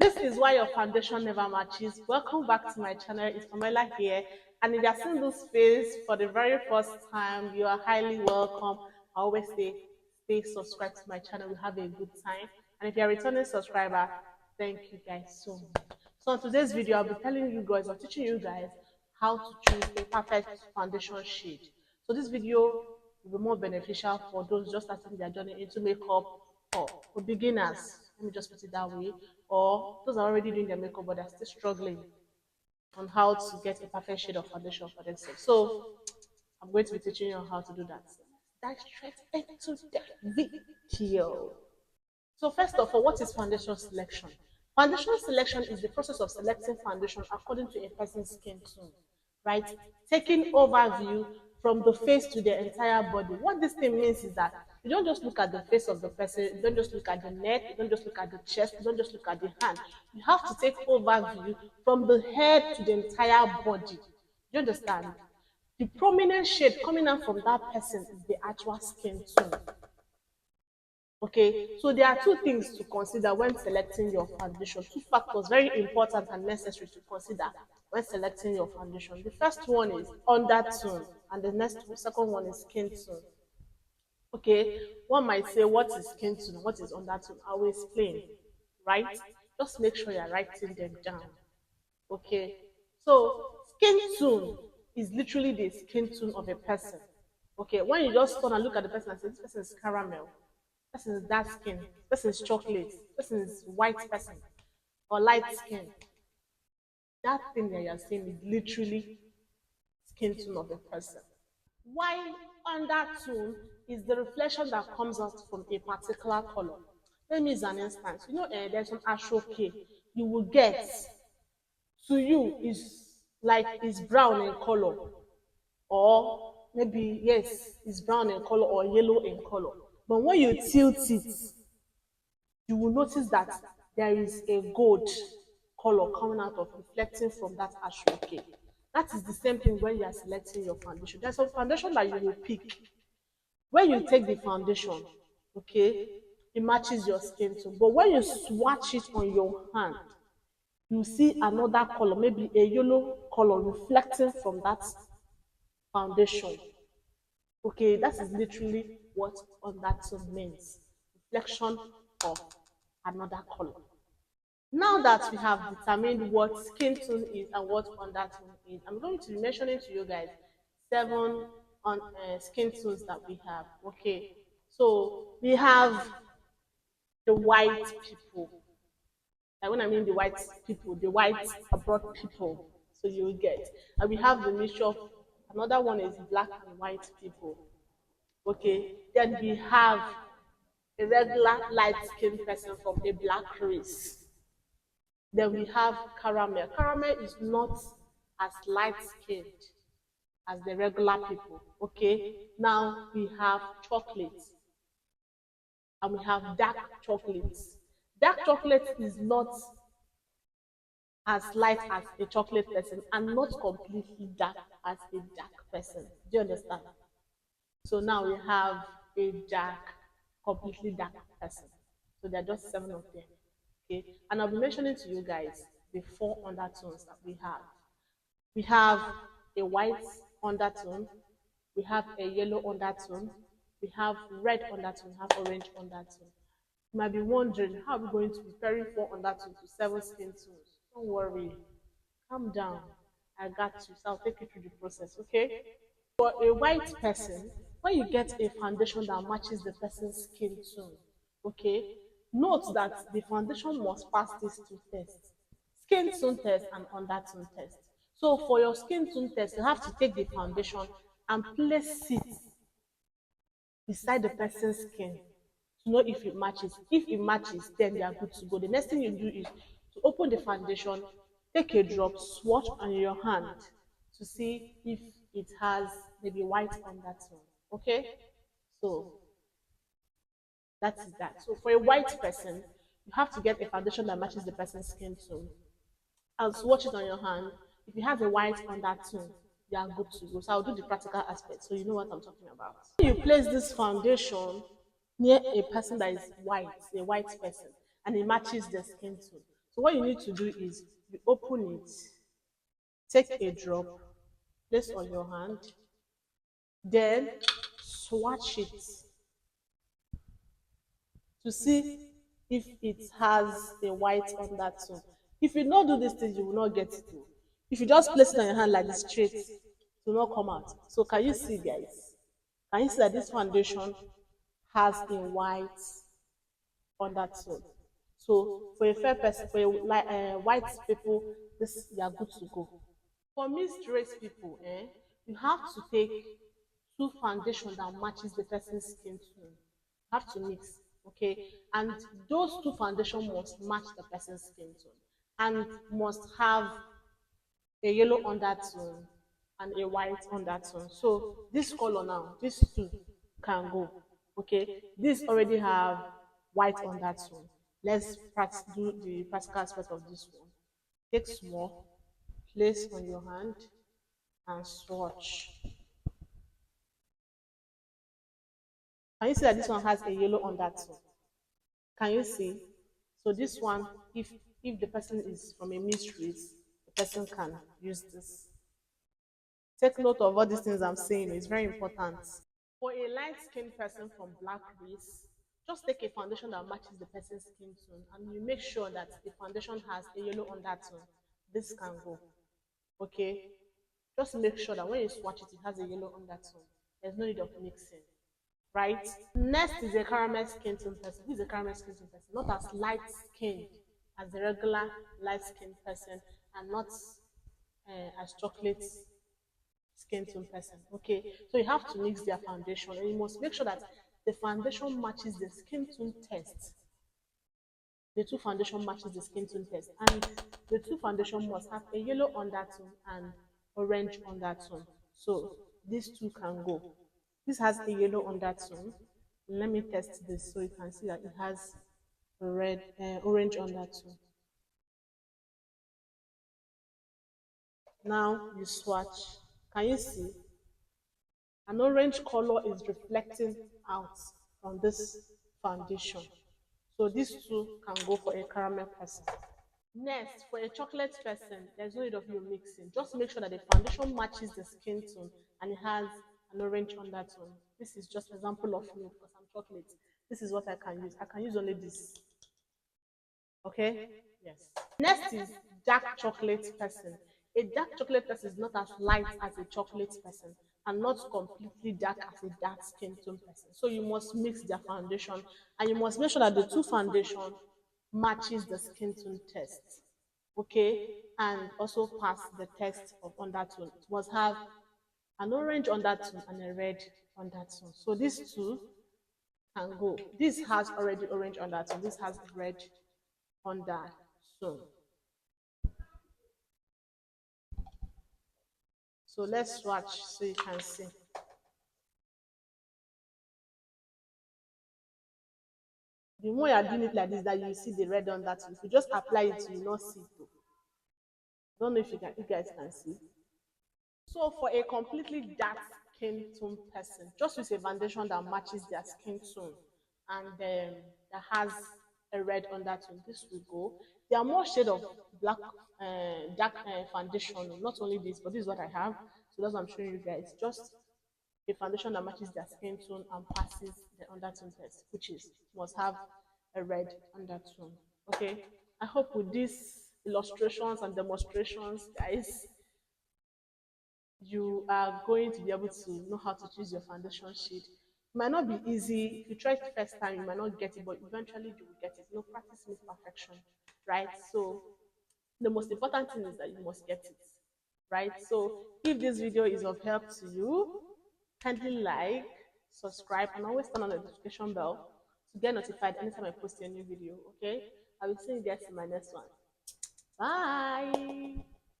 This is why your foundation never matches. Welcome back to my channel. It's Pamela here. And if you're seeing this face for the very first time, you are highly welcome. I always say, stay subscribed to my channel. We have a good time. And if you're a returning subscriber, thank you guys so much. So in today's video, I'll be telling you guys, or teaching you guys how to choose a perfect foundation shade. So this video will be more beneficial for those just starting their journey into makeup, or for beginners, let me just put it that way, or those are already doing their makeup but they're still struggling on how to get a perfect shade of foundation for themselves. So I'm going to be teaching you on how to do that. Dive straight into the video. So first of all, what is foundation selection? Foundation selection is the process of selecting foundation according to a person's skin tone, right? Taking overview from the face to the entire body. What this thing means is that you don't just look at the face of the person, you don't just look at the neck, you don't just look at the chest, you don't just look at the hand. You have to take overview from the head to the entire body. Do you understand? The prominent shade coming out from that person is the actual skin tone. Okay, so there are two things to consider when selecting your foundation. Two factors very important and necessary to consider when selecting your foundation. The first one is undertone, and the second one is skin tone. Okay, one might say, what is skin tone? What is undertone? I will explain, right? Just make sure you're writing them down. Okay, so skin tone is literally the skin tone of a person. Okay, when you just turn and look at the person and say, this person is caramel, this person is dark skin, this person is chocolate, this person is white person, or light skin. That thing that you're saying is literally skin tone of a person. While undertone is the reflection that comes out from a particular color. Let me use an instance. You know, there's some ashy you will get to you is like is brown in color, or maybe yes, it's brown in color or yellow in color. But when you tilt it, you will notice that there is a gold color coming out of reflecting from that ashy. That is the same thing when you are selecting your foundation. There's some foundation that you will pick. When you take the foundation, okay, it matches your skin tone. But when you swatch it on your hand, you see another color, maybe a yellow color reflecting from that foundation. Okay, that is literally what undertone means. Reflection of another color. Now that we have determined what skin tone is and what undertone is, I'm going to be mentioning to you guys 7 skin tones that we have. Okay, so we have the white people. And when I mean the white people, the white abroad people. So you will get. And we have the mixture of, another one is black and white people. Okay, then we have a regular light skinned person from a black race. Then we have caramel. Caramel is not as light skinned as the regular people. Okay, now we have chocolate, and we have dark chocolates. Dark chocolate is not as light as a chocolate person and not completely dark as a dark person. Do you understand? So now we have a dark, completely dark person. So there are just 7 of them. Okay, and I'll be mentioning to you guys the 4 undertones that we have. We have a white undertone, we have a yellow undertone, we have red undertone, we have orange undertone. You might be wondering, how are we going to be pairing 4 undertones to 7 skin tones? Don't worry, calm down. I got you, so I'll take you through the process, okay? For a white person, when you get a foundation that matches the person's skin tone, okay, note that the foundation must pass these 2 tests: skin tone test and undertone test. So for your skin tone test, you have to take the foundation and place it beside the person's skin to know if it matches. If it matches, then they are good to go. The next thing you do is to open the foundation, take a drop, swatch on your hand to see if it has maybe white undertone. Okay? So that is that. So for a white person, you have to get a foundation that matches the person's skin tone. And swatch it on your hand. If it has a white undertone, you are good to go. So I'll do the practical aspect so you know what I'm talking about. When you place this foundation near a person that is white, a white person, and it matches the skin tone. So what you need to do is you open it, take a drop, place on your hand, then swatch it to see if it has a white undertone. If you not do this thing, you will not get it. Oh. If you just place it on your hand like this straight, it will not come out. So can you see, guys? Can you see that this foundation has a white undertone? So for a fair person, for a white people, this you are good to go. For mixed race people, you have to take two foundation that matches the person's skin tone. You have to mix, okay? And those two foundation must match the person's skin tone and must have a yellow undertone and a white undertone. So this color now, these two can go, okay? This already have white undertone. Let's do the practical aspect of this one. Take small, place on your hand, and swatch. Can you see that this one has a yellow undertone? Can you see? So this one, if the person is from a mixed race, the person can use this. Take note of all these things I'm saying. It's very important. For a light-skinned person from black race, just take a foundation that matches the person's skin tone, and you make sure that the foundation has a yellow undertone. This can go. Okay? Just make sure that when you swatch it, it has a yellow undertone. There's no need of mixing. Right? Next is a caramel skin tone person. Who is a caramel skin tone person? Not as light skinned as the regular light skinned person, and not as chocolate skin tone person. Okay, so you have to mix their foundation, and you must make sure that the foundation matches the skin tone test. The two foundation matches the skin tone test, and the two foundation must have a yellow undertone and orange undertone. So these two can go. This has a yellow undertone. Let me test this so you can see that it has a orange undertone. Now you swatch. Can you see? An orange color is reflecting out from this foundation. So these two can go for a caramel person. Next, for a chocolate person, there's no need of you mixing. Just make sure that the foundation matches the skin tone and it has an orange undertone. This is just an example of me because I'm chocolate. This is what I can use. I can use only this. Okay? Yes. Next is dark chocolate person. A dark chocolate person is not as light as a chocolate person and not completely dark as a dark skin tone person. So you must mix their foundation and you must make sure that the two foundation matches the skin tone test. Okay? And also pass the test of undertone. It must have an orange undertone and a red undertone. So these two can go. This has already orange undertone. This has red undertone. So let's swatch so you can see. The more you are doing it like this, that you see the red undertone. If you just apply it, you will not see it. Don't know if you guys can see. So for a completely dark skin tone person, just use a foundation that matches their skin tone and that has a red undertone. This will go. There are more shade of black, dark foundation. Not only this, but this is what I have. So that's what I'm showing you guys. Just a foundation that matches their skin tone and passes the undertone test, which is must have a red undertone. Okay. I hope with these illustrations and demonstrations, guys, you are going to be able to know how to choose your foundation shade. It might not be easy. If you try it first time, you might not get it, but eventually you will get it. No, practice makes perfection, right? So the most important thing is that you must get it, right? So if this video is of help to you, kindly like, subscribe, and always turn on the notification bell to get notified anytime I post a new video, okay? I will see you guys in my next one. Bye!